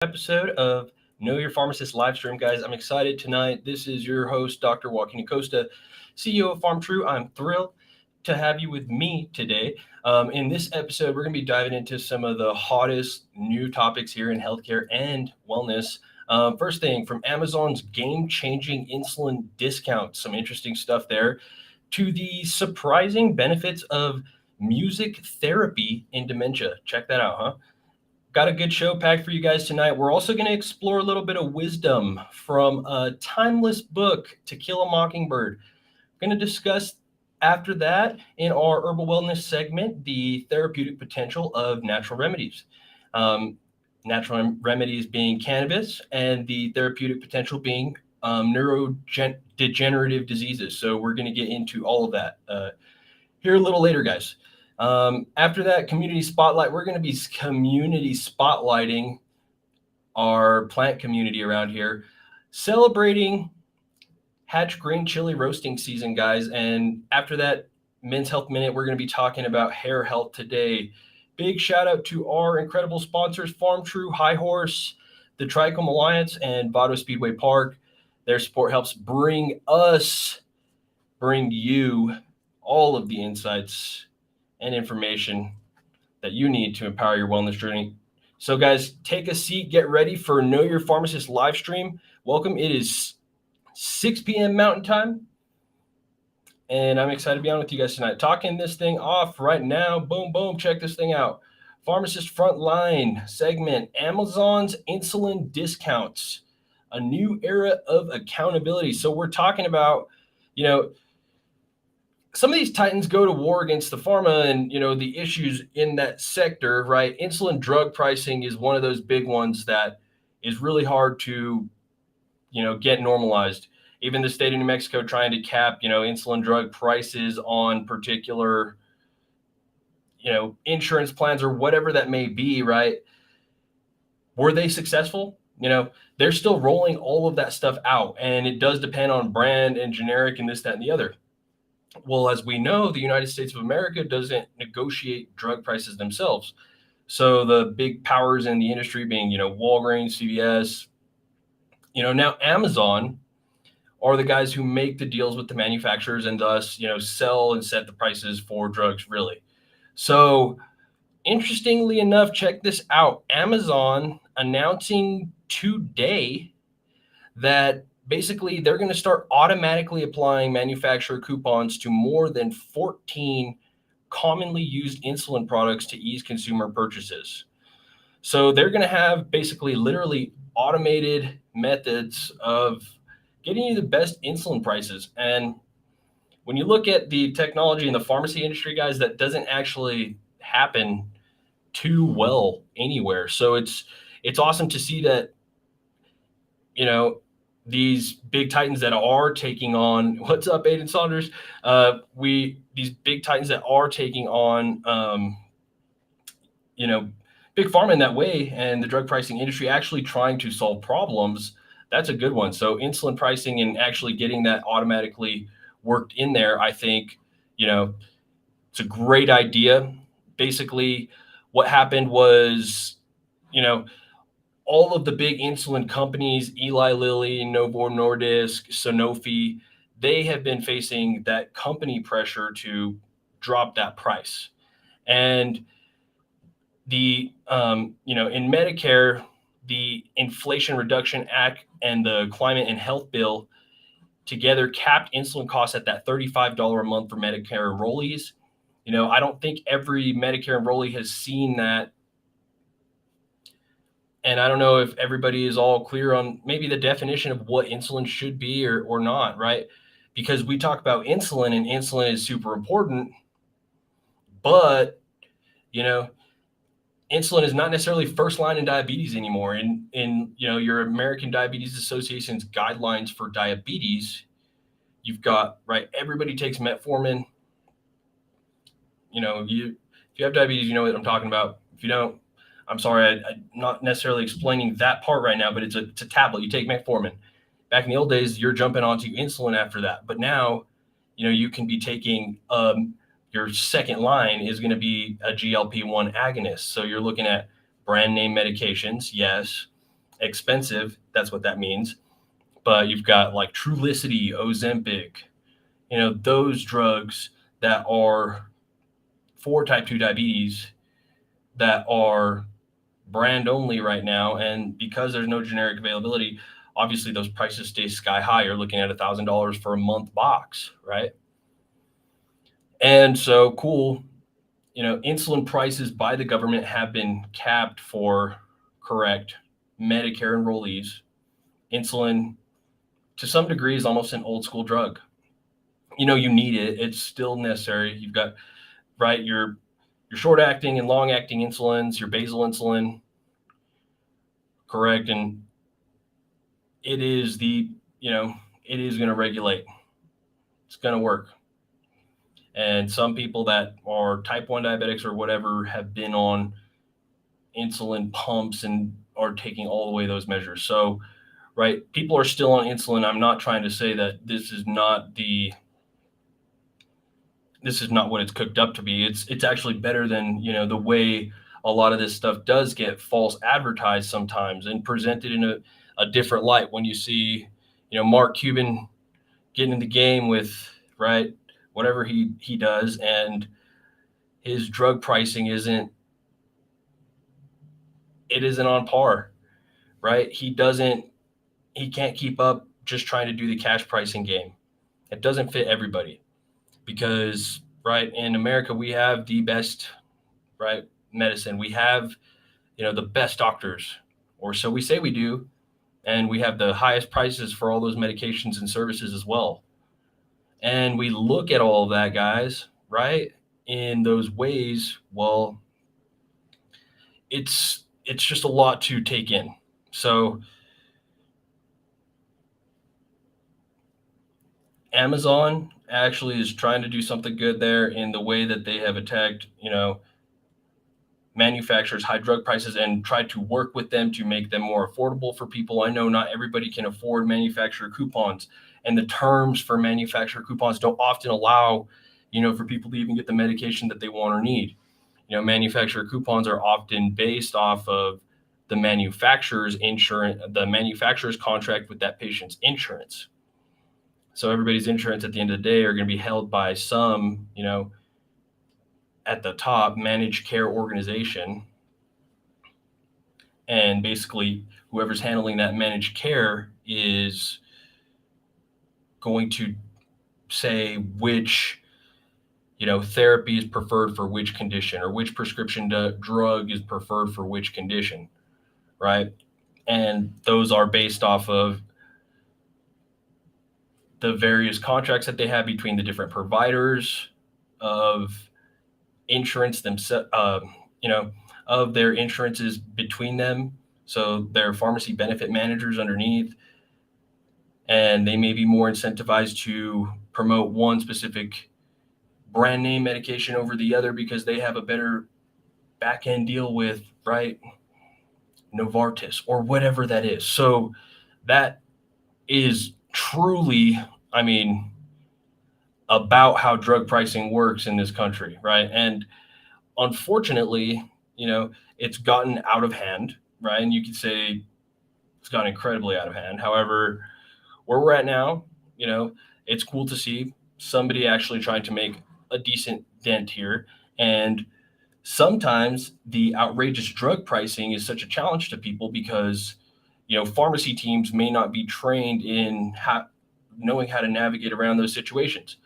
episode of Know Your Pharmacist live stream, guys. I'm excited tonight. This is your host, Dr. Joaquin Acosta, CEO of Pharm I'm thrilled to have you with me today. In this episode, we're going to be diving into some of the hottest new topics here in healthcare and wellness. First thing, from Amazon's game-changing insulin discount, some interesting stuff there, to the surprising benefits of music therapy in dementia. Check that out, huh? Got a good show packed for you guys tonight. We're also going to explore a little bit of wisdom from a timeless book, To Kill a Mockingbird. Going to discuss after that in our herbal wellness segment the therapeutic potential of natural remedies. Natural remedies being cannabis, and the therapeutic potential being neurodegenerative diseases. So we're going to get into all of that here a little later, guys. After that community spotlight, we're going to be community spotlighting our plant community around here, celebrating Hatch Green Chili roasting season, guys. And after that Men's Health Minute, we're going to be talking about hair health today. Big shout out to our incredible sponsors, Farm True, High Horse, the Trichome Alliance, and Vado Speedway Park. Their support helps bring you all of the insights and information that you need to empower your wellness journey. So guys, take a seat, get ready for Know Your Pharmacist live stream. Welcome. It is 6 p.m. Mountain Time, and I'm excited to be on with you guys tonight. Talking this thing off right now. Boom, boom. Check this thing out. Pharmacist Frontline segment, Amazon's insulin discounts, a new era of accountability. So we're talking about, some of these titans go to war against the pharma and, the issues in that sector, right? Insulin drug pricing is one of those big ones that is really hard to, get normalized. Even the state of New Mexico trying to cap, insulin drug prices on particular, insurance plans or whatever that may be, right? Were they successful? They're still rolling all of that stuff out, and it does depend on brand and generic and this, that, and the other. Well, as we know, the United States of America doesn't negotiate drug prices themselves. So the big powers in the industry being, Walgreens, CVS, now Amazon are the guys who make the deals with the manufacturers and thus, sell and set the prices for drugs, really. So interestingly enough, check this out. Amazon announcing today that basically they're going to start automatically applying manufacturer coupons to more than 14 commonly used insulin products to ease consumer purchases. So they're going to have basically literally automated methods of getting you the best insulin prices. And when you look at the technology in the pharmacy industry, guys, that doesn't actually happen too well anywhere. So it's awesome to see that, these big titans that are taking on, what's up, Aiden Saunders? These big titans that are taking on, big pharma in that way, and the drug pricing industry actually trying to solve problems. That's a good one. So insulin pricing and actually getting that automatically worked in there, I think, it's a great idea. Basically, what happened was, all of the big insulin companies, Eli Lilly, Novo Nordisk, Sanofi, they have been facing that company pressure to drop that price. And the, in Medicare, the Inflation Reduction Act and the Climate and Health Bill together capped insulin costs at that $35 a month for Medicare enrollees. I don't think every Medicare enrollee has seen that. And I don't know if everybody is all clear on maybe the definition of what insulin should be or not, right? Because we talk about insulin, and insulin is super important, but, insulin is not necessarily first line in diabetes anymore. In your American Diabetes Association's guidelines for diabetes, you've got, right, everybody takes metformin. If you have diabetes, you know what I'm talking about. If you don't, I'm sorry, I'm not necessarily explaining that part right now, but it's a tablet. You take metformin. Back in the old days, you're jumping onto insulin after that. But now, you can be taking, your second line is going to be a GLP-1 agonist. So you're looking at brand name medications, yes. expensive. That's what that means. But you've got like Trulicity, Ozempic, those drugs that are for type 2 diabetes that are brand only right now. And because there's no generic availability, obviously those prices stay sky high. You're looking at $1,000 for a month box, right? And so cool, insulin prices by the government have been capped for correct Medicare enrollees. Insulin, to some degree, is almost an old school drug. You need it. It's still necessary. You've got, right, your short acting and long acting insulins, your basal insulin, correct. And it is it is going to regulate. It's going to work. And some people that are type 1 diabetics or whatever have been on insulin pumps and are taking all the way those measures. So, right, people are still on insulin. I'm not trying to say that this is not what it's cooked up to be. It's actually better than, the way a lot of this stuff does get false advertised sometimes and presented in a different light. When you see, Mark Cuban getting in the game with, right, whatever he does, and his drug pricing isn't on par, right? He can't keep up just trying to do the cash pricing game. It doesn't fit everybody because, right, in America, we have the best, right, medicine. We have, the best doctors, or so we say we do. And we have the highest prices for all those medications and services as well. And we look at all of that, guys, right, in those ways. Well, it's just a lot to take in. So Amazon actually is trying to do something good there in the way that they have attacked, manufacturers' high drug prices and tried to work with them to make them more affordable for people. I know not everybody can afford manufacturer coupons, and the terms for manufacturer coupons don't often allow, for people to even get the medication that they want or need. Manufacturer coupons are often based off of the manufacturer's insurance, the manufacturer's contract with that patient's insurance. So everybody's insurance at the end of the day are going to be held by some, at the top managed care organization. And basically whoever's handling that managed care is going to say which, therapy is preferred for which condition, or which prescription drug is preferred for which condition, right? And those are based off of the various contracts that they have between the different providers of insurance themselves, of their insurances between them. So their pharmacy benefit managers underneath, and they may be more incentivized to promote one specific brand name medication over the other because they have a better back end deal with, right, Novartis or whatever that is. So that is truly, about how drug pricing works in this country, right? And unfortunately, it's gotten out of hand, right? And you could say it's gotten incredibly out of hand. However, where we're at now, it's cool to see somebody actually trying to make a decent dent here. And sometimes the outrageous drug pricing is such a challenge to people because, pharmacy teams may not be trained in knowing how to navigate around those situations.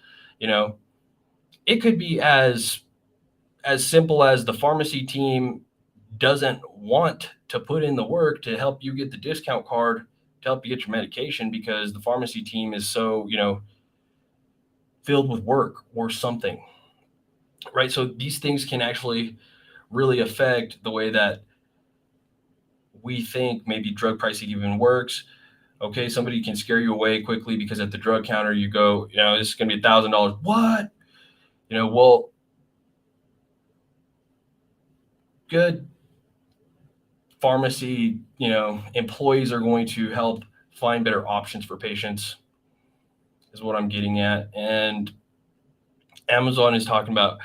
It could be as simple as the pharmacy team doesn't want to put in the work to help you get the discount card to help you get your medication because the pharmacy team is so, filled with work or something, right? So these things can actually really affect the way that we think maybe drug pricing even works. Okay, somebody can scare you away quickly because at the drug counter you go, this is going to be $1,000. What? Well, good pharmacy, employees are going to help find better options for patients, is what I'm getting at. And Amazon is talking about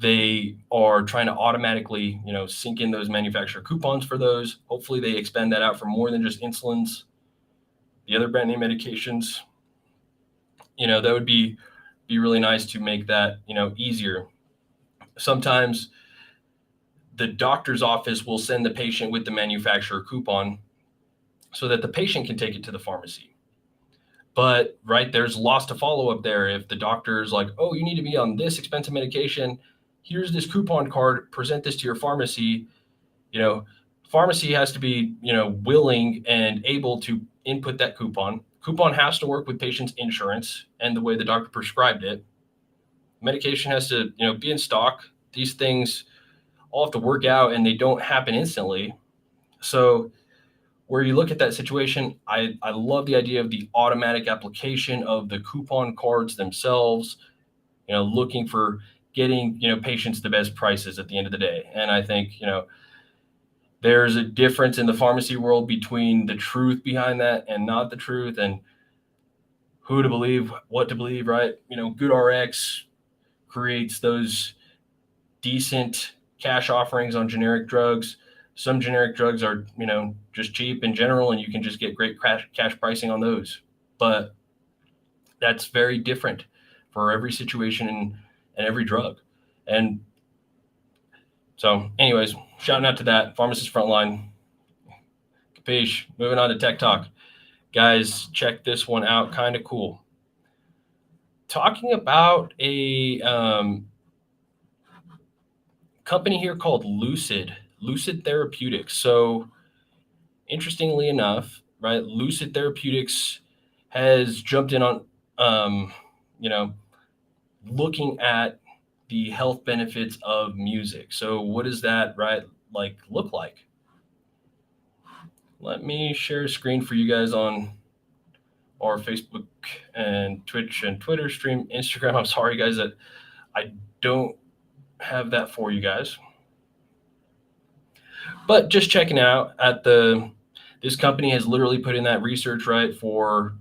they are trying to automatically, sync in those manufacturer coupons for those. Hopefully they expand that out for more than just insulins, the other brand name medications. That would be really nice to make that, easier. Sometimes the doctor's office will send the patient with the manufacturer coupon so that the patient can take it to the pharmacy. But right, there's loss to follow up there. If the doctor's like, oh, you need to be on this expensive medication, here's this coupon card, present this to your pharmacy. Pharmacy has to be, willing and able to input that coupon. Coupon has to work with patient's insurance and the way the doctor prescribed it. Medication has to, be in stock. These things all have to work out, and they don't happen instantly. So where you look at that situation, I love the idea of the automatic application of the coupon cards themselves, looking for getting, patients the best prices at the end of the day. And I think, there's a difference in the pharmacy world between the truth behind that and not the truth, and who to believe, what to believe, right? GoodRx creates those decent cash offerings on generic drugs. Some generic drugs are, just cheap in general, and you can just get great cash pricing on those. But that's very different for every situation and every drug. And so anyways, shouting out to that Pharmacist Frontline. Capiche. Moving on to Tech Talk. Guys, check this one out. Kind of cool. Talking about a company here called Lucid Therapeutics. So interestingly enough, right, Lucid Therapeutics has jumped in on, looking at the health benefits of music. So what does that, right, look like? Let me share a screen for you guys on our Facebook and Twitch and Twitter stream, Instagram. I'm sorry, guys, that I don't have that for you guys. But just checking out at this company has literally put in that research, right, for,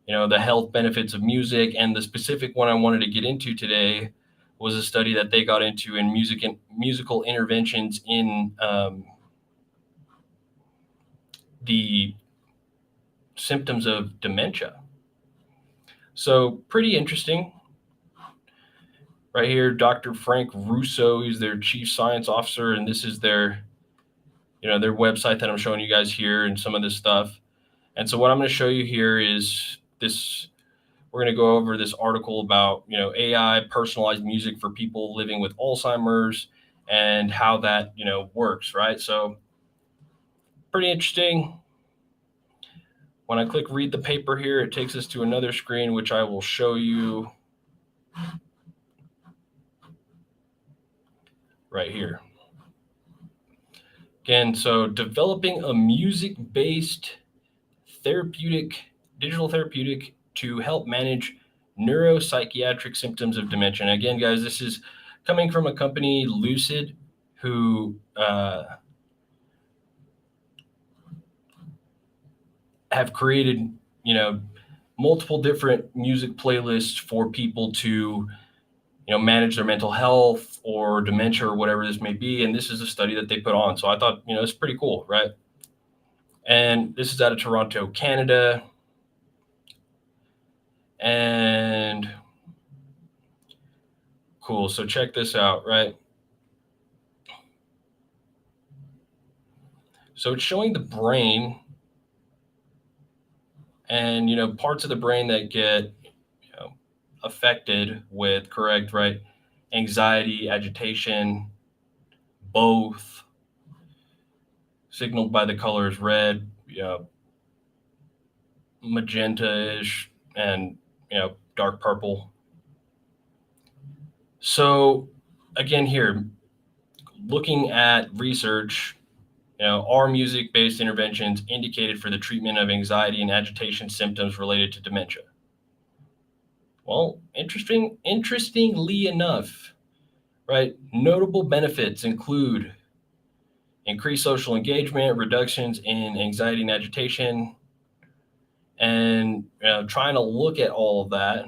the health benefits of music. And the specific one I wanted to get into today was a study that they got into in musical interventions in the symptoms of dementia. So pretty interesting. Right here, Dr. Frank Russo, he's their chief science officer, and this is their website that I'm showing you guys here and some of this stuff. And so what I'm going to show you here is this. We're going to go over this article about, AI personalized music for people living with Alzheimer's and how that, works, right? So pretty interesting. When I click read the paper here, it takes us to another screen, which I will show you right here. Again, so developing a music-based digital therapeutic to help manage neuropsychiatric symptoms of dementia. And again, guys, this is coming from a company, Lucid, who have created, multiple different music playlists for people to, manage their mental health or dementia or whatever this may be. And this is a study that they put on. So I thought, it's pretty cool, right? And this is out of Toronto, Canada. And cool. So check this out, right? So it's showing the brain and, parts of the brain that get, affected with, correct, right? Anxiety, agitation, both signaled by the colors red, magenta-ish, and, dark purple. So again, here, looking at research, are music-based interventions indicated for the treatment of anxiety and agitation symptoms related to dementia? Well, interestingly enough, right, notable benefits include increased social engagement, reductions in anxiety and agitation, and trying to look at all of that.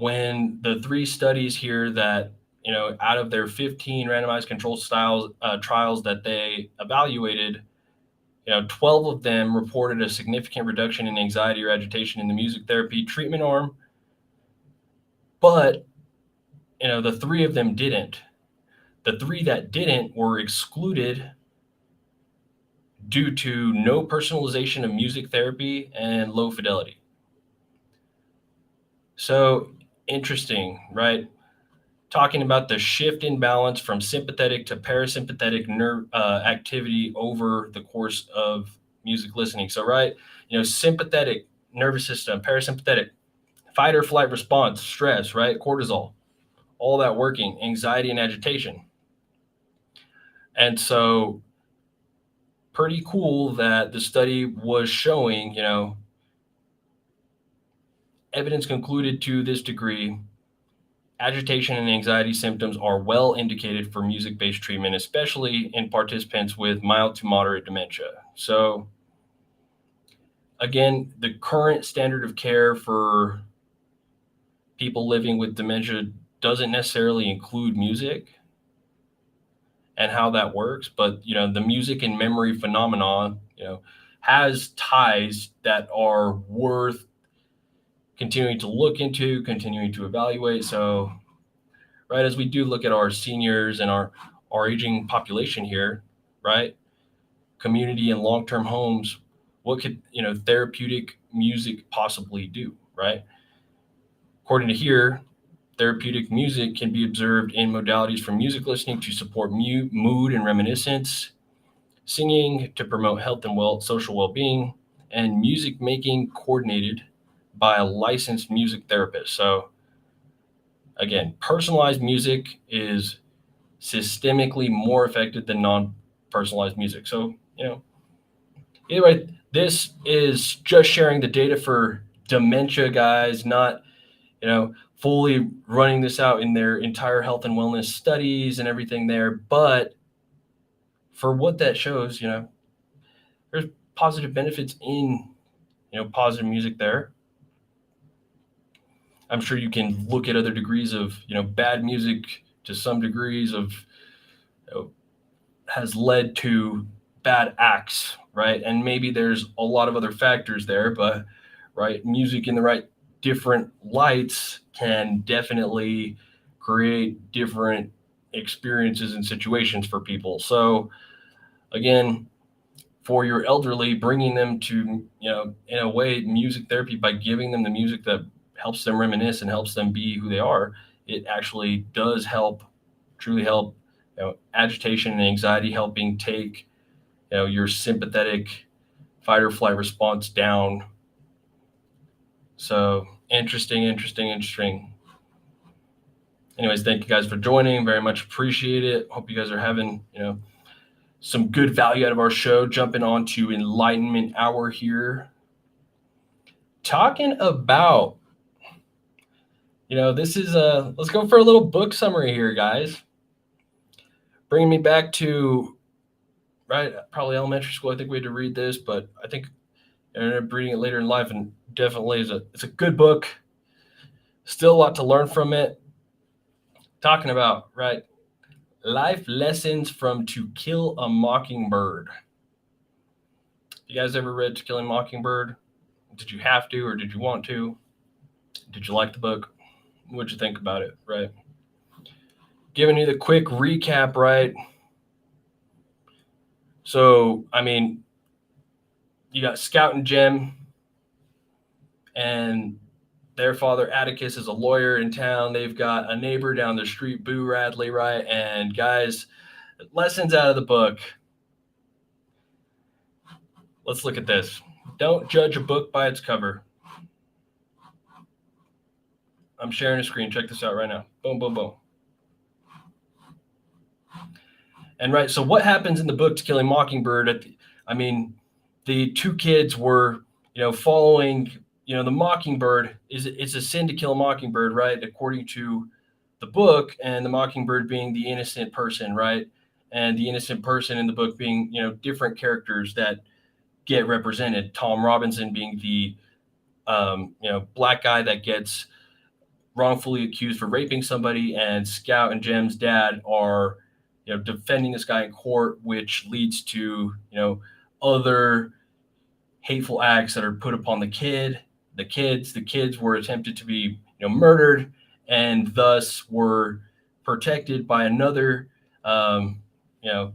when the 3 studies here that, out of their 15 randomized control trials that they evaluated, 12 of them reported a significant reduction in anxiety or agitation in the music therapy treatment arm, but the 3 of them didn't. The 3 that didn't were excluded due to no personalization of music therapy and low fidelity. So interesting, right? Talking about the shift in balance from sympathetic to parasympathetic nerve activity over the course of music listening. So, right, sympathetic nervous system, parasympathetic, fight or flight response, stress, right, cortisol, all that working, anxiety and agitation. And so, pretty cool that the study was showing, evidence concluded to this degree agitation and anxiety symptoms are well indicated for music-based treatment, especially in participants with mild to moderate dementia. So again, the current standard of care for people living with dementia doesn't necessarily include music and how that works, but the music and memory phenomenon, has ties that are worth continuing to look into, continuing to evaluate. So right, as we do look at our seniors and our aging population here, right, community and long-term homes, what could therapeutic music possibly do, right? According to here, therapeutic music can be observed in modalities from music listening to support mood and reminiscence, singing to promote health and social well-being, and music making coordinated by a licensed music therapist. So again, personalized music is systemically more effective than non-personalized music. So, either way, this is just sharing the data for dementia, guys, not, fully running this out in their entire health and wellness studies and everything there. But for what that shows, there's positive benefits in, positive music there. I'm sure you can look at other degrees of, bad music to some degrees of, has led to bad acts, right? And maybe there's a lot of other factors there, but right, music in the right different lights can definitely create different experiences and situations for people. So again, for your elderly, bringing them to, in a way, music therapy by giving them the music that helps them reminisce and helps them be who they are, it actually does help, truly help, agitation and anxiety, helping take, your sympathetic fight or flight response down. So interesting. Anyways, thank you guys for joining. Very much appreciate it. Hope you guys are having, some good value out of our show. Jumping on to Enlightenment Hour here. Talking about, this is let's go for a little book summary here, guys. Bringing me back to, right, probably elementary school. I think we had to read this, but I think I ended up reading it later in life, and definitely it's a good book. Still a lot to learn from it. Talking about, right, life lessons from To Kill a Mockingbird. You guys ever read To Kill a Mockingbird? Did you have to, or did you want to? Did you like the book? What'd you think about it, right? Giving you the quick recap, right? So, I mean, you got Scout and Jem, and their father Atticus is a lawyer in town. They've got a neighbor down the street, Boo Radley, right? And guys, lessons out of the book. Let's look at this. Don't judge a book by its cover. I'm sharing a screen. Check this out right now. Boom, boom, boom. And right, so what happens in the book To Kill a Mockingbird? The 2 kids were, following, the mockingbird. It's a sin to kill a mockingbird, right? According to the book, and the mockingbird being the innocent person, right? And the innocent person in the book being, different characters that get represented. Tom Robinson being the, black guy that gets wrongfully accused for raping somebody, and Scout and Jem's dad are, defending this guy in court, which leads to, other hateful acts that are put upon the kids were attempted to be, murdered, and thus were protected by another, you know,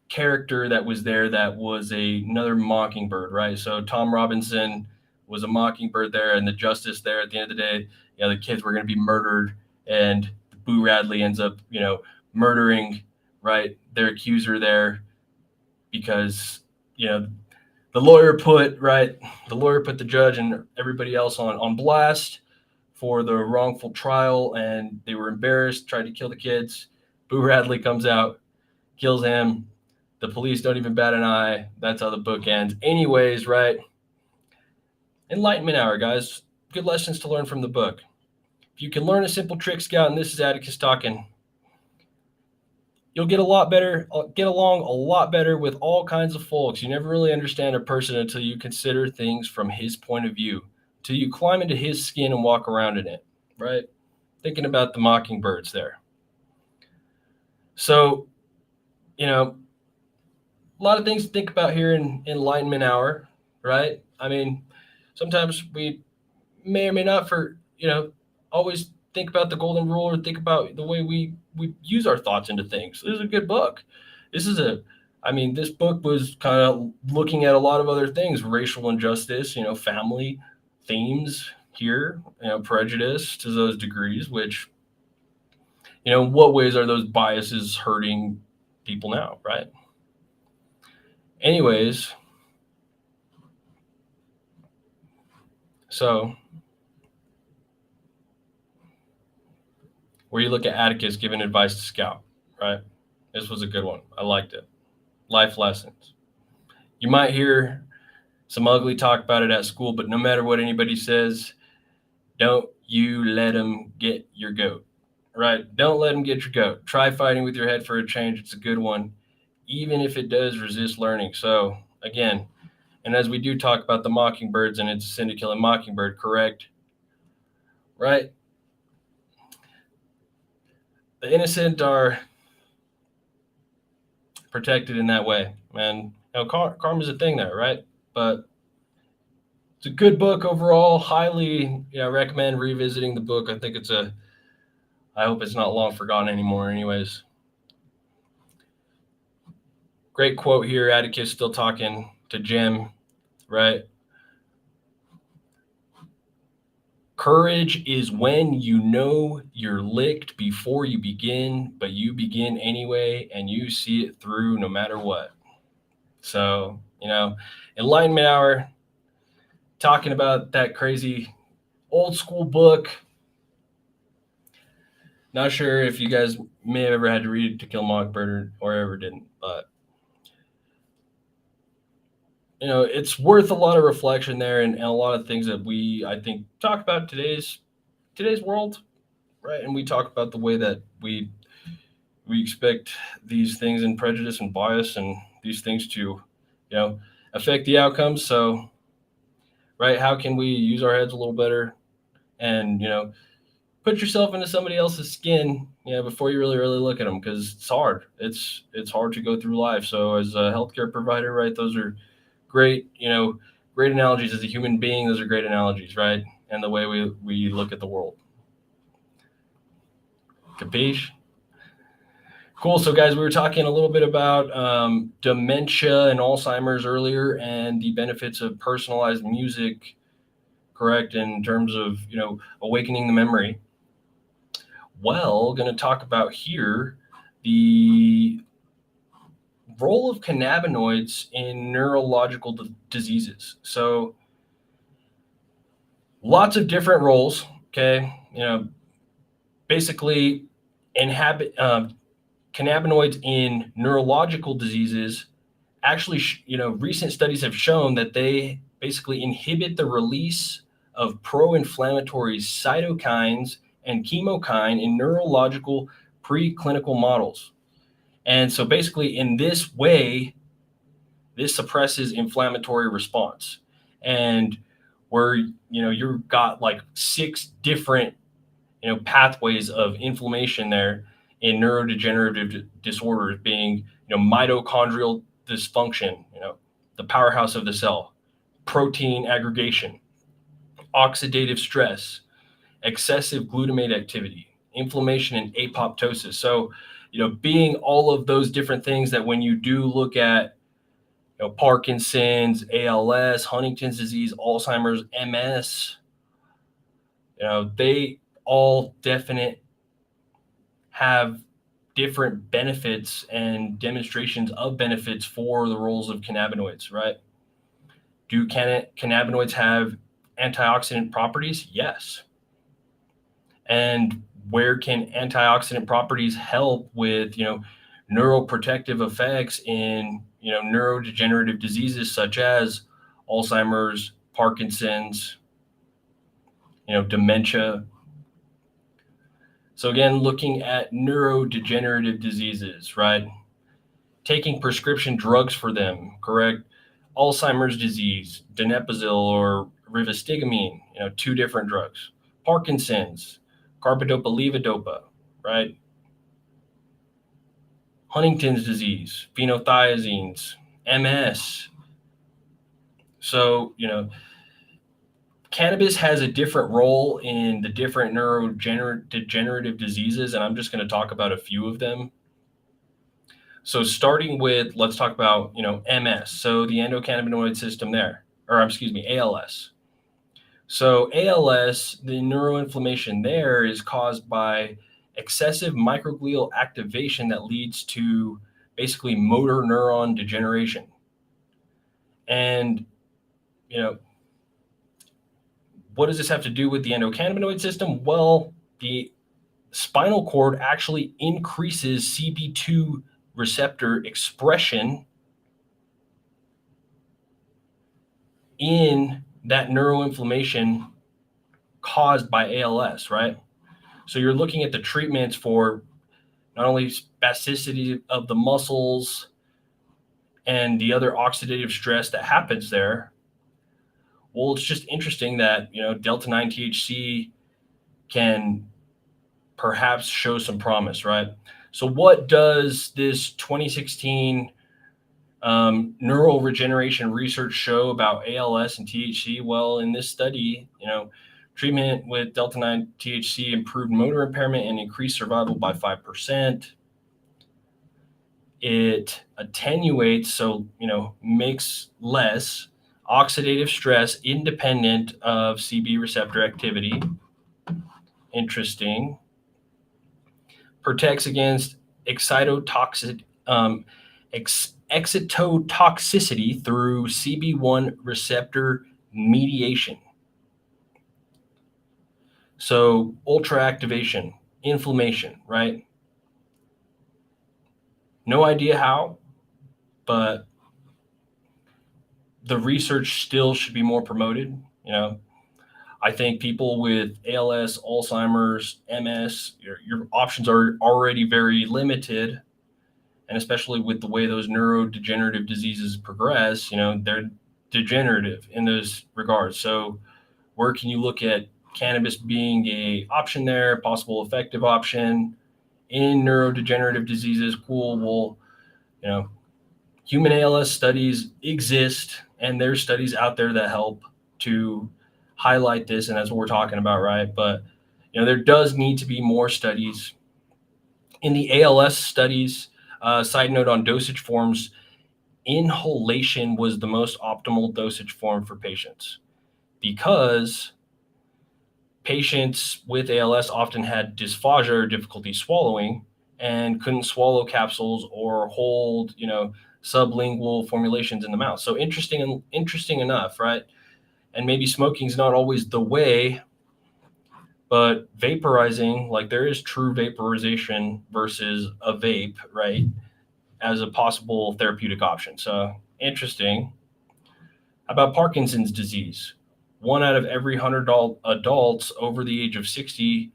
character that was there, that was another mockingbird, right? So Tom Robinson was a mockingbird there, and the justice there at the end of the day, the kids were going to be murdered, and Boo Radley ends up, murdering, right, their accuser there, because, you know, the lawyer put the judge and everybody else on blast for the wrongful trial, and they were embarrassed, tried to kill the kids. Boo Radley comes out, kills him. The police don't even bat an eye. That's how the book ends. Anyways, right? Enlightenment hour, guys. Good lessons to learn from the book. If you can learn a simple trick, Scout, and this is Atticus talking, you'll get along a lot better with all kinds of folks. You never really understand a person until you consider things from his point of view, till you climb into his skin and walk around in it, right? Thinking about the mockingbirds there. So, a lot of things to think about here in Enlightenment Hour, right? I mean, sometimes we may or may not always think about the golden rule, or think about the way we use our thoughts into things. This is a good book. This book was kind of looking at a lot of other things, racial injustice, family themes here, prejudice to those degrees, which, in what ways are those biases hurting people now, right? Anyways, so where you look at Atticus giving advice to Scout, right? This was a good one. I liked it. Life lessons. You might hear some ugly talk about it at school, but no matter what anybody says, don't you let them get your goat, right? Don't let them get your goat. Try fighting with your head for a change. It's a good one, even if it does resist learning. So again, and as we do talk about the mockingbirds, and it's a sin to kill a mockingbird, correct? Right? The innocent are protected in that way. And karma's a thing there, right? But it's a good book overall. Highly recommend revisiting the book. I hope it's not long forgotten anymore. Anyways, great quote here. Atticus still talking to Jim, right? Courage is when you know you're licked before you begin, but you begin anyway, and you see it through no matter what. So, Enlightenment Hour, talking about that crazy old school book. Not sure if you guys may have ever had to read To Kill a Mockingbird or ever didn't, but it's worth a lot of reflection there, and a lot of things that we, I think, talk about today's world, right? And we talk about the way that we expect these things and prejudice and bias and these things to, affect the outcomes. So, right, how can we use our heads a little better, and put yourself into somebody else's skin, before you really look at them, because it's hard. It's hard to go through life. So as a healthcare provider, right, those are great, great analogies. As a human being, those are great analogies, right? And the way we look at the world. Capiche? Cool. So guys, we were talking a little bit about dementia and Alzheimer's earlier, and the benefits of personalized music, correct, in terms of, awakening the memory. Well, going to talk about here the role of cannabinoids in neurological diseases. So lots of different roles, okay? Basically cannabinoids in neurological diseases, actually, recent studies have shown that they basically inhibit the release of pro-inflammatory cytokines and chemokine in neurological preclinical models. And so basically in this way, this suppresses inflammatory response. And where, you've got like 6 different pathways of inflammation there in neurodegenerative disorders, being mitochondrial dysfunction, the powerhouse of the cell, protein aggregation, oxidative stress, excessive glutamate activity, inflammation, and apoptosis. So, being all of those different things that when you do look at Parkinson's, ALS, Huntington's disease, Alzheimer's, MS, they all definite have different benefits and demonstrations of benefits for the roles of cannabinoids, right? Do cannabinoids have antioxidant properties? Yes. And where can antioxidant properties help with, neuroprotective effects in, neurodegenerative diseases such as Alzheimer's, Parkinson's, dementia. So again, looking at neurodegenerative diseases, right? Taking prescription drugs for them, correct? Alzheimer's disease, donepezil or rivastigmine, two different drugs. Parkinson's, carbidopa levodopa, right? Huntington's disease, phenothiazines, MS. So, cannabis has a different role in the different neurodegenerative diseases, and I'm just going to talk about a few of them. So starting with, let's talk about, MS. So the endocannabinoid system there, or excuse me, ALS. So ALS, the neuroinflammation there is caused by excessive microglial activation that leads to basically motor neuron degeneration. And, what does this have to do with the endocannabinoid system? Well, the spinal cord actually increases CB2 receptor expression in that neuroinflammation caused by ALS, right? So you're looking at the treatments for not only spasticity of the muscles and the other oxidative stress that happens there. Well, it's just interesting that, delta 9 THC can perhaps show some promise, right? So what does this 2016 neural regeneration research show about ALS and THC? Well, in this study, treatment with delta 9 THC improved motor impairment and increased survival by 5%. It attenuates, so, makes less oxidative stress independent of CB receptor activity. Interesting. Protects against excitotoxicity through CB1 receptor mediation. So ultra activation, inflammation, right? No idea how, but the research still should be more promoted. I think people with ALS, Alzheimer's, MS, your options are already very limited. And especially with the way those neurodegenerative diseases progress, they're degenerative in those regards. So where can you look at cannabis being a option there, possible effective option in neurodegenerative diseases? Cool. Well, human ALS studies exist, and there's studies out there that help to highlight this, and that's what we're talking about, right? But there does need to be more studies. In the ALS studies, side note on dosage forms, inhalation was the most optimal dosage form for patients because patients with ALS often had dysphagia or difficulty swallowing and couldn't swallow capsules or hold, sublingual formulations in the mouth. So interesting enough, right? And maybe smoking is not always the way, but vaporizing, like there is true vaporization versus a vape, right, as a possible therapeutic option. So interesting. How about Parkinson's disease? 1 out of every 100 adults over the age of 60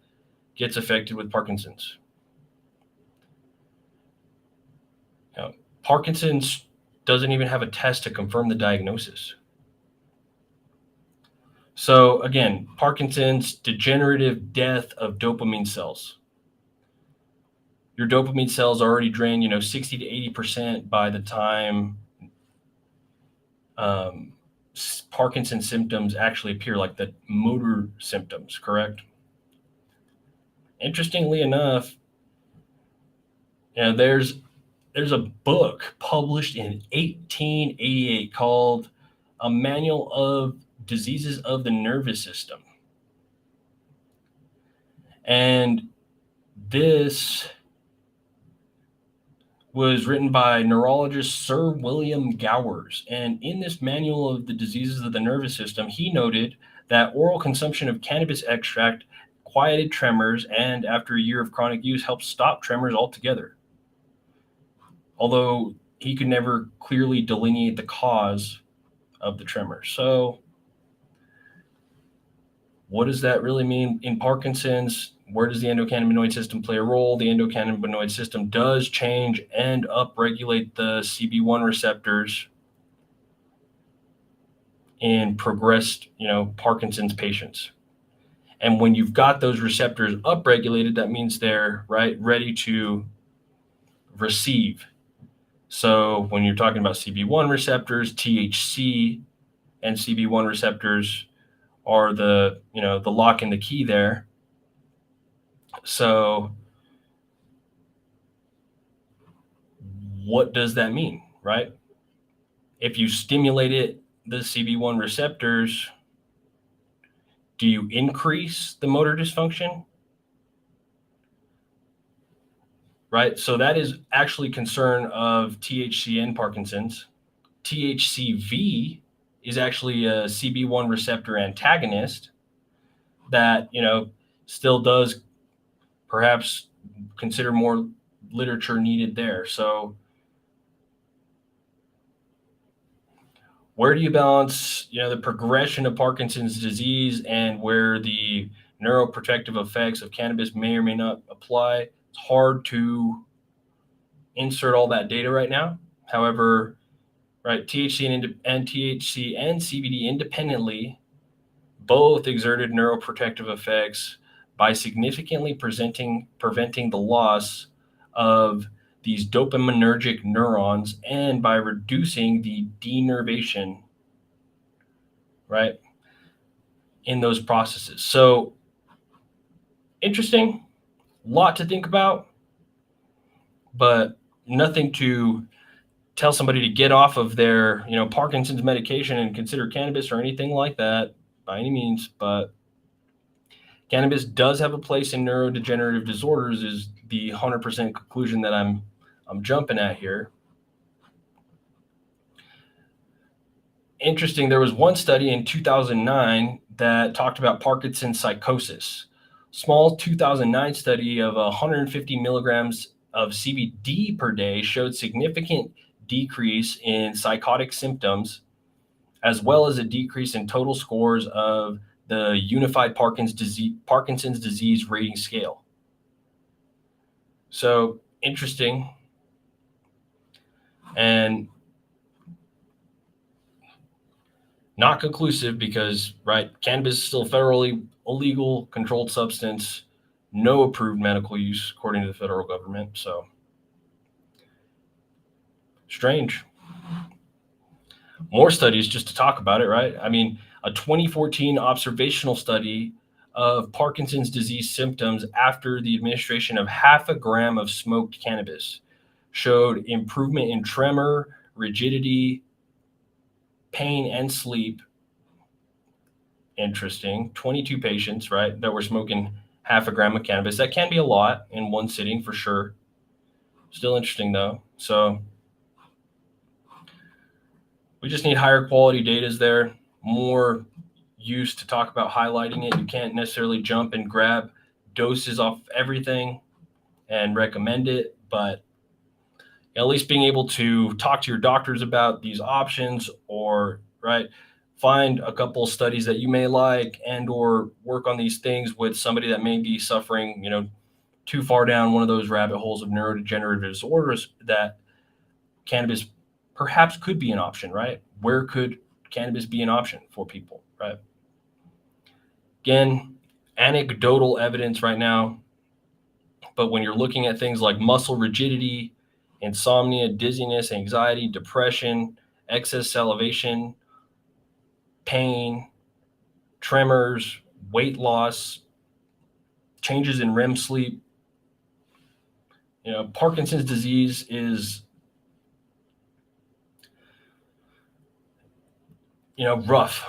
gets affected with Parkinson's. Parkinson's doesn't even have a test to confirm the diagnosis. So again, Parkinson's, degenerative death of dopamine cells. Your dopamine cells already drain, 60 to 80% by the time um, Parkinson's symptoms actually appear, like the motor symptoms, correct? Interestingly enough, there's a book published in 1888 called A Manual of Diseases of the Nervous System. And this was written by neurologist Sir William Gowers. And in this manual of the diseases of the nervous system, he noted that oral consumption of cannabis extract quieted tremors and, after a year of chronic use, helped stop tremors altogether. Although he could never clearly delineate the cause of the tremor. So, what does that really mean in Parkinson's? Where does the endocannabinoid system play a role? The endocannabinoid system does change and upregulate the CB1 receptors in progressed, Parkinson's patients. And when you've got those receptors upregulated, that means they're ready to receive. So when you're talking about CB1 receptors, THC and CB1 receptors are the lock and the key there. So what does that mean, right? If you stimulate the CB1 receptors, do you increase the motor dysfunction? Right? So that is actually concern of THC and Parkinson's. THCV is actually a CB1 receptor antagonist that, still does perhaps consider more literature needed there. So where do you balance, the progression of Parkinson's disease and where the neuroprotective effects of cannabis may or may not apply? It's hard to insert all that data right now. However, THC and THC and CBD independently both exerted neuroprotective effects by significantly preventing the loss of these dopaminergic neurons and by reducing the denervation, in those processes. So interesting, lot to think about, but nothing to tell somebody to get off of their, Parkinson's medication and consider cannabis or anything like that by any means. But cannabis does have a place in neurodegenerative disorders is the 100% conclusion that I'm jumping at here. Interesting, there was one study in 2009 that talked about Parkinson's psychosis. Small 2009 study of 150 milligrams of CBD per day showed significant decrease in psychotic symptoms, as well as a decrease in total scores of the Unified Parkinson's Disease Rating Scale. So interesting. And not conclusive because, cannabis is still federally illegal controlled substance, no approved medical use according to the federal government. So strange. More studies just to talk about it, right? I mean, a 2014 observational study of Parkinson's disease symptoms after the administration of half a gram of smoked cannabis showed improvement in tremor, rigidity, pain, and sleep. Interesting. 22 patients, that were smoking half a gram of cannabis. That can be a lot in one sitting for sure. Still interesting though. So we just need higher quality data there, more use to talk about highlighting it. You can't necessarily jump and grab doses off everything and recommend it, but at least being able to talk to your doctors about these options, or find a couple studies that you may like and or work on these things with somebody that may be suffering, too far down one of those rabbit holes of neurodegenerative disorders, that cannabis perhaps could be an option, Where could cannabis be an option for people, Again, anecdotal evidence right now, but when you're looking at things like muscle rigidity, insomnia, dizziness, anxiety, depression, excess salivation, pain, tremors, weight loss, changes in REM sleep, Parkinson's disease is, rough.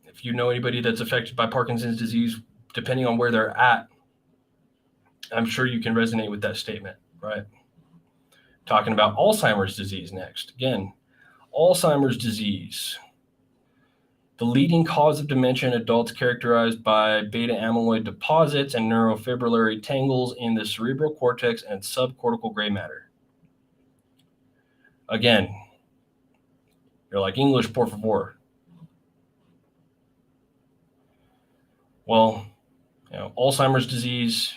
If you know anybody that's affected by Parkinson's disease, depending on where they're at, I'm sure you can resonate with that statement, right? Talking about Alzheimer's disease next. Again, Alzheimer's disease, the leading cause of dementia in adults, characterized by beta amyloid deposits and neurofibrillary tangles in the cerebral cortex and subcortical gray matter. Again, you're like, English, por favor. Well, Alzheimer's disease,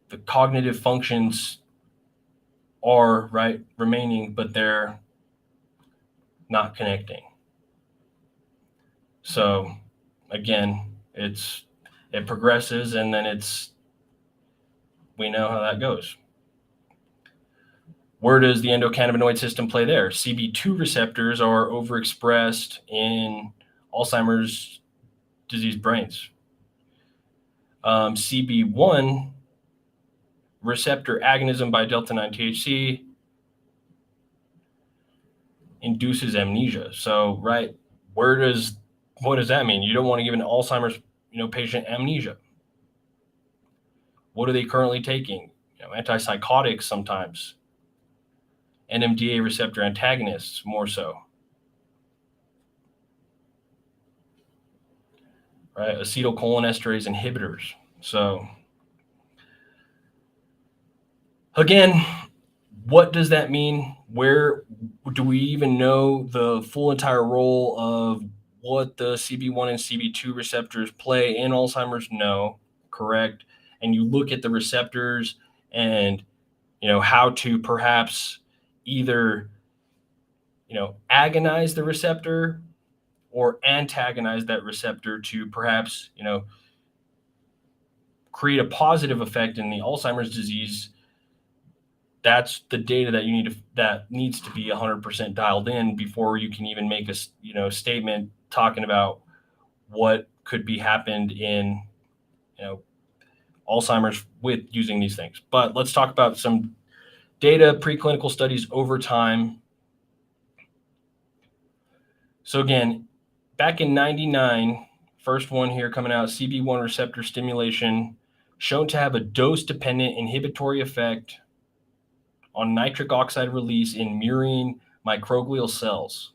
the cognitive functions are remaining, but they're not connecting. So again, it progresses, and then we know how that goes. Where does the endocannabinoid system play there? CB2 receptors are overexpressed in Alzheimer's disease brains. CB1 receptor agonism by delta-9 THC induces amnesia. So, what does that mean? You don't want to give an Alzheimer's, patient amnesia. What are they currently taking? Antipsychotics sometimes. NMDA receptor antagonists more so. Right? Acetylcholinesterase inhibitors. So, again, what does that mean? Where do we even know the full entire role of what the CB1 and CB2 receptors play in Alzheimer's? No, correct. And you look at the receptors and, how to perhaps either, agonize the receptor or antagonize that receptor to perhaps, create a positive effect in the Alzheimer's disease. That's the data that needs to be 100% dialed in before you can even make a statement talking about what could be happened in Alzheimer's with using these things. But let's talk about some data, preclinical studies over time. So again, back in 99, first one here coming out, CB1 receptor stimulation shown to have a dose-dependent inhibitory effect on nitric oxide release in murine microglial cells.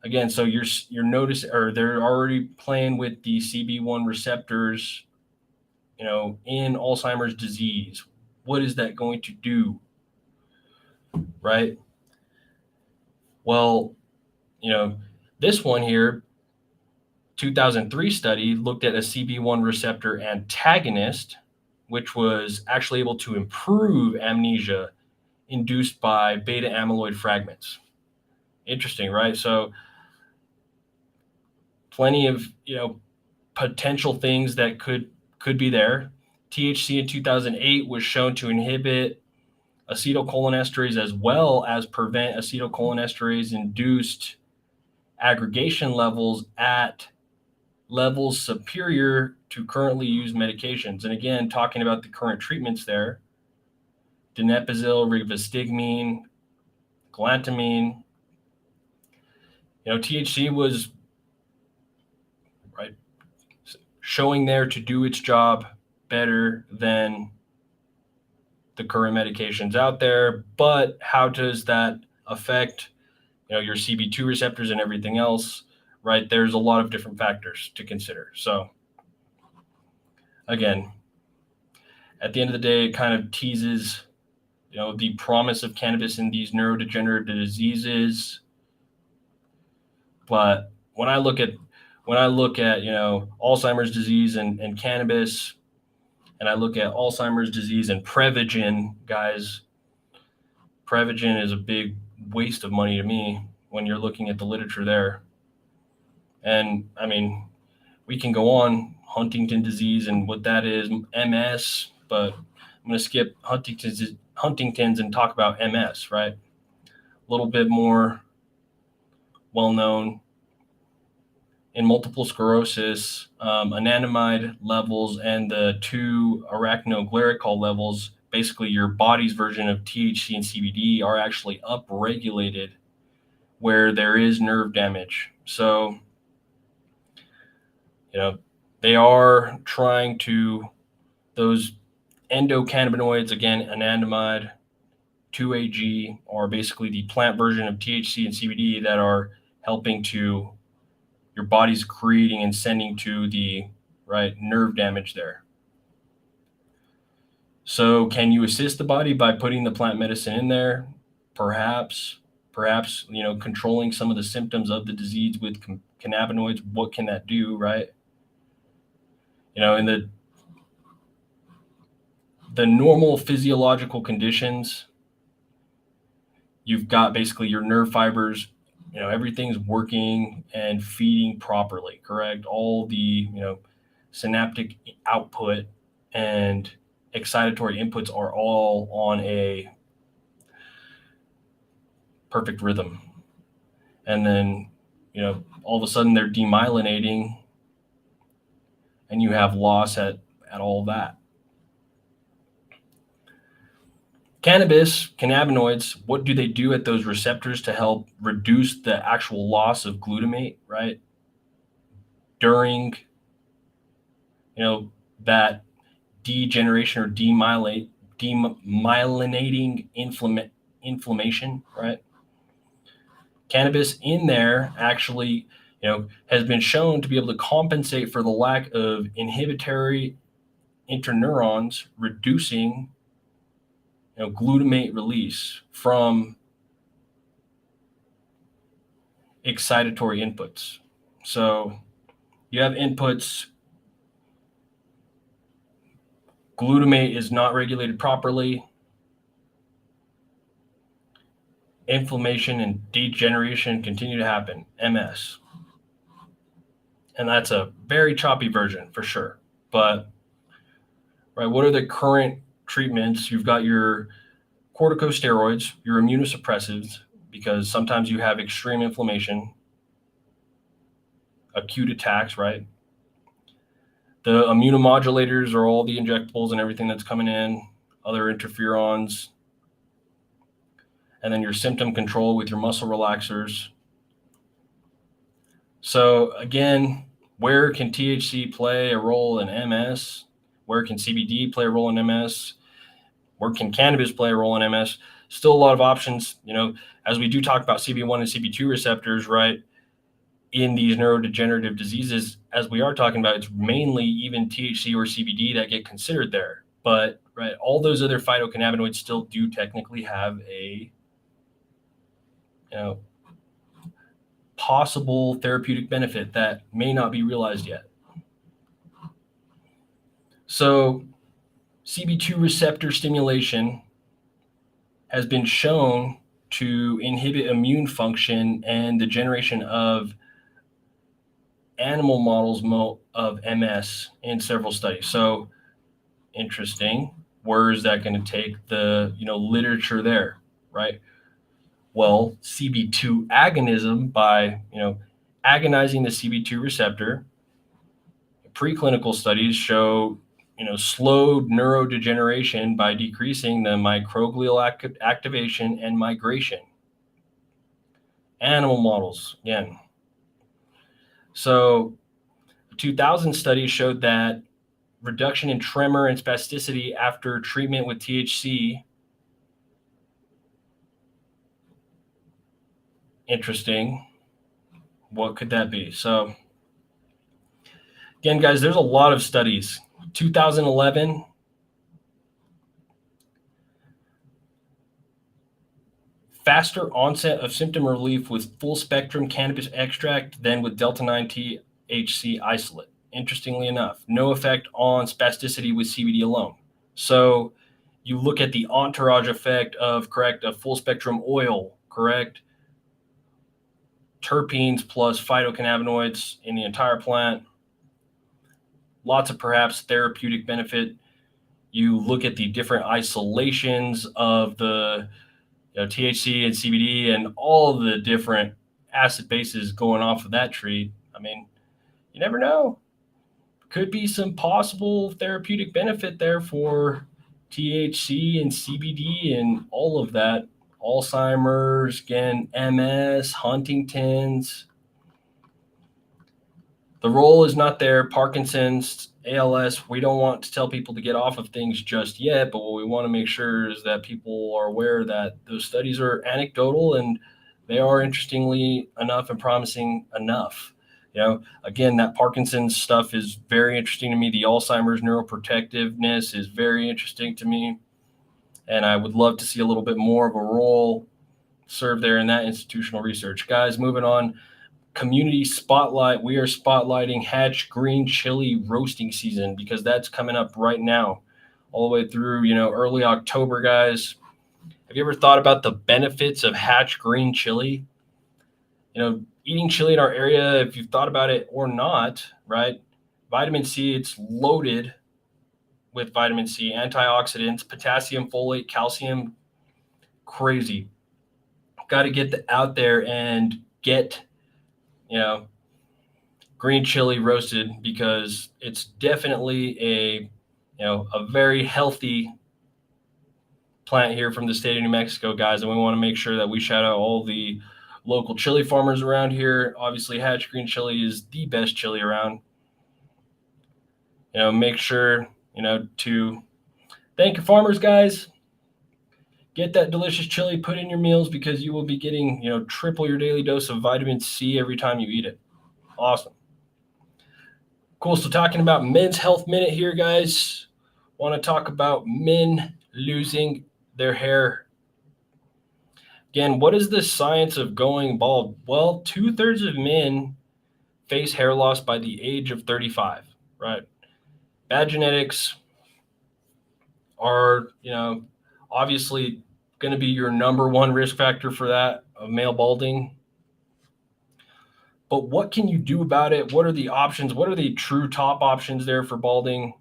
Again, so you're noticing, or they're already playing with the CB1 receptors, in Alzheimer's disease. What is that going to do, right? Well, this one here, 2003 study looked at a CB1 receptor antagonist, which was actually able to improve amnesia induced by beta amyloid fragments. Interesting, right? So plenty of, potential things that could be there. THC in 2008 was shown to inhibit acetylcholinesterase as well as prevent acetylcholinesterase-induced aggregation levels at levels superior to currently used medications. And again, talking about the current treatments there, donepezil, rivastigmine, galantamine, THC was showing there to do its job better than the current medications out there. But how does that affect, your CB2 receptors and everything else, right? There's a lot of different factors to consider. So again, at the end of the day, it kind of teases, the promise of cannabis in these neurodegenerative diseases. But when I look at Alzheimer's disease and cannabis, and I look at Alzheimer's disease and Prevagen, guys, Prevagen is a big waste of money to me when you're looking at the literature there. And I mean, we can go on Huntington disease and what that is, MS, but I'm going to skip Huntington's and talk about MS, right? A little bit more well known in multiple sclerosis, anandamide levels and the 2-arachidonoglycol levels, basically your body's version of THC and CBD, are actually upregulated where there is nerve damage. So, they are trying to, those endocannabinoids, again, anandamide, 2-AG, are basically the plant version of THC and CBD that are helping to, your body's creating and sending to the right nerve damage there. So can you assist the body by putting the plant medicine in there? Perhaps, controlling some of the symptoms of the disease with cannabinoids. What can that do, right? In the normal physiological conditions, you've got basically your nerve fibers, everything's working and feeding properly, correct? All the, synaptic output and excitatory inputs are all on a perfect rhythm. And then, all of a sudden they're demyelinating and you have loss at all that. Cannabinoids, what do they do at those receptors to help reduce the actual loss of glutamate, right? During, that degeneration or demyelinating inflammation, right? Cannabis in there actually, has been shown to be able to compensate for the lack of inhibitory interneurons, reducing, glutamate release from excitatory inputs. So you have inputs, glutamate is not regulated properly, inflammation and degeneration continue to happen, MS. And that's a very choppy version for sure. But, right, what are the current treatments? You've got your corticosteroids, your immunosuppressives, because sometimes you have extreme inflammation, acute attacks, right? The immunomodulators are all the injectables and everything that's coming in, other interferons, and then your symptom control with your muscle relaxers. So again, where can THC play a role in MS? Where can CBD play a role in MS? Where can cannabis play a role in MS? Still a lot of options, as we do talk about CB1 and CB2 receptors, right? In these neurodegenerative diseases, as we are talking about, it's mainly even THC or CBD that get considered there. But, right, all those other phytocannabinoids still do technically have a, possible therapeutic benefit that may not be realized yet. So CB2 receptor stimulation has been shown to inhibit immune function and the generation of animal models of MS in several studies. So interesting. Where is that going to take the, literature there, right? Well, CB2 agonism by, agonizing the CB2 receptor, preclinical studies show, slowed neurodegeneration by decreasing the microglial activation and migration. Animal models, again. So, a 2000 study showed that reduction in tremor and spasticity after treatment with THC. Interesting. What could that be? So, again, guys, there's a lot of studies. 2011, faster onset of symptom relief with full spectrum cannabis extract than with delta-9 THC isolate. Interestingly enough, no effect on spasticity with CBD alone. So you look at the entourage effect of, correct, a full spectrum oil, correct, terpenes plus phytocannabinoids in the entire plant. Lots of perhaps therapeutic benefit. You look at the different isolations of the THC and CBD and all the different acid bases going off of that tree. I mean, you never know. Could be some possible therapeutic benefit there for THC and CBD and all of that. Alzheimer's, again, MS, Huntington's. The role is not there. Parkinson's, ALS, we don't want to tell people to get off of things just yet, but what we want to make sure is that people are aware that those studies are anecdotal and they are interestingly enough and promising enough. Again, that Parkinson's stuff is very interesting to me. The Alzheimer's neuroprotectiveness is very interesting to me. And I would love to see a little bit more of a role served there in that institutional research. Guys, moving on. Community spotlight. We are spotlighting Hatch green chili roasting season because that's coming up right now, all the way through, early October, guys. Have you ever thought about the benefits of Hatch green chili? Eating chili in our area, if you've thought about it or not, right? Vitamin C, it's loaded with vitamin C, antioxidants, potassium, folate, calcium. Crazy. Got to get out there and get, green chili roasted because it's definitely a very healthy plant here from the state of New Mexico, guys. And we want to make sure that we shout out all the local chili farmers around here. Obviously, Hatch green chili is the best chili around. Make sure, to thank your farmers, guys. Get that delicious chili, put in your meals because you will be getting, triple your daily dose of vitamin C every time you eat it. Awesome. Cool. So talking about Men's Health Minute here, guys. Want to talk about men losing their hair. Again, what is the science of going bald? Well, 2/3 of men face hair loss by the age of 35, right? Bad genetics are, obviously going to be your number one risk factor for that, of male balding. But what can you do about it? What are the options? What are the true top options there for balding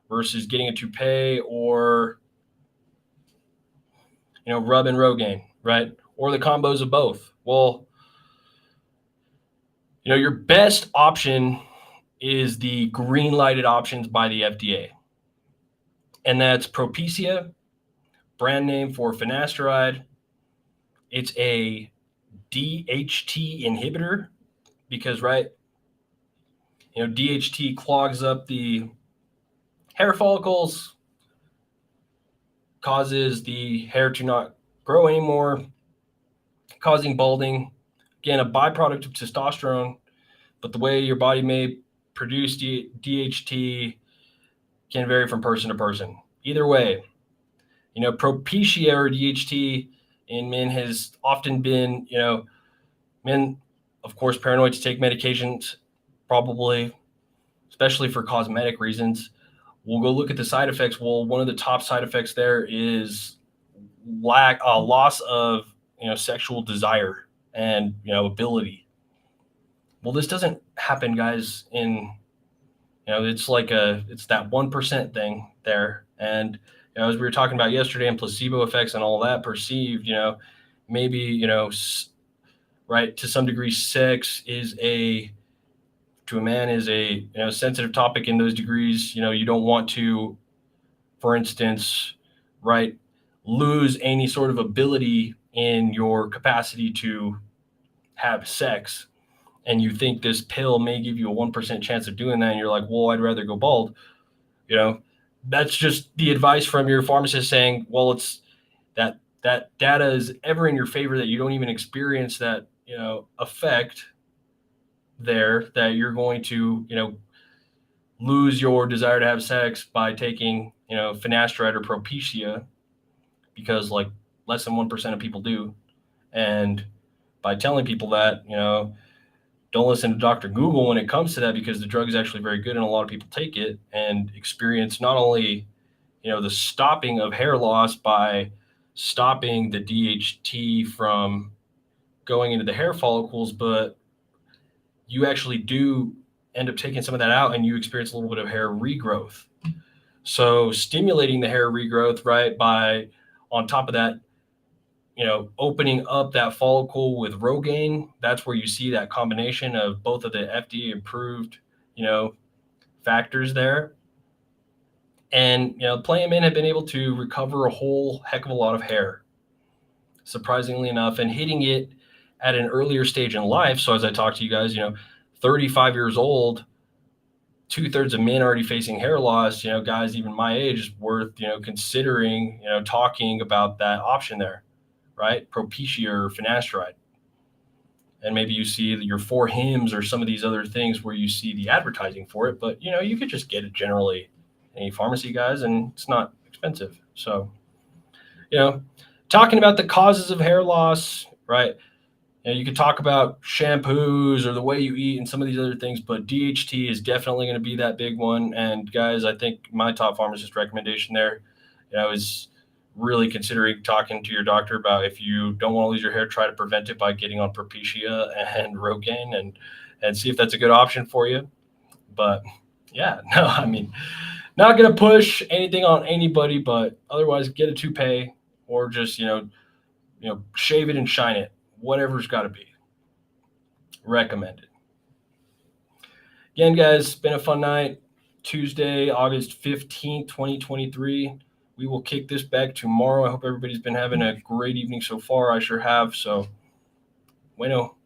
versus getting a toupee or, rub and Rogaine, right? Or the combos of both? Well, your best option is the green lighted options by the FDA. And that's Propecia, brand name for finasteride. It's a DHT inhibitor because, right, DHT clogs up the hair follicles, causes the hair to not grow anymore, causing balding. Again, a byproduct of testosterone, but the way your body may produce DHT can vary from person to person. Either way, Propecia or DHT in men has often been, men, of course, paranoid to take medications, probably, especially for cosmetic reasons. We'll go look at the side effects. Well, one of the top side effects there is loss of, sexual desire and, ability. Well, this doesn't happen, guys, in, it's that 1% thing there. And, as we were talking about yesterday and placebo effects and all that perceived, maybe, right, to some degree, sex to a man is a sensitive topic in those degrees. You don't want to, for instance, right, lose any sort of ability in your capacity to have sex. And you think this pill may give you a 1% chance of doing that. And you're like, well, I'd rather go bald. That's just the advice from your pharmacist saying, well, it's that data is ever in your favor that you don't even experience that, effect there, that you're going to, lose your desire to have sex by taking, finasteride or Propecia, because like less than 1% of people do. And by telling people that, don't listen to Dr. Google when it comes to that, because the drug is actually very good and a lot of people take it and experience not only, the stopping of hair loss by stopping the DHT from going into the hair follicles, but you actually do end up taking some of that out and you experience a little bit of hair regrowth. So stimulating the hair regrowth, right, by on top of that, opening up that follicle with Rogaine, that's where you see that combination of both of the FDA approved, factors there. And, Playing Men have been able to recover a whole heck of a lot of hair, surprisingly enough, and hitting it at an earlier stage in life. So as I talked to you guys, 35 years old, 2/3 of men already facing hair loss, guys even my age is worth, considering, talking about that option there, right? Propecia or finasteride. And maybe you see your four hymns or some of these other things where you see the advertising for it, but you could just get it generally any pharmacy, guys, and it's not expensive. So, talking about the causes of hair loss, right? You could talk about shampoos or the way you eat and some of these other things, but DHT is definitely going to be that big one. And guys, I think my top pharmacist recommendation there, is really considering talking to your doctor about, if you don't want to lose your hair, try to prevent it by getting on Propecia and Rogaine and see if that's a good option for you. But yeah, no, I mean, not going to push anything on anybody, but otherwise get a toupee or just, shave it and shine it. Whatever's got to be recommended. Again, guys, it's been a fun night. Tuesday, August 15th, 2023. We will kick this back tomorrow. I hope everybody's been having a great evening so far. I sure have. So, bueno.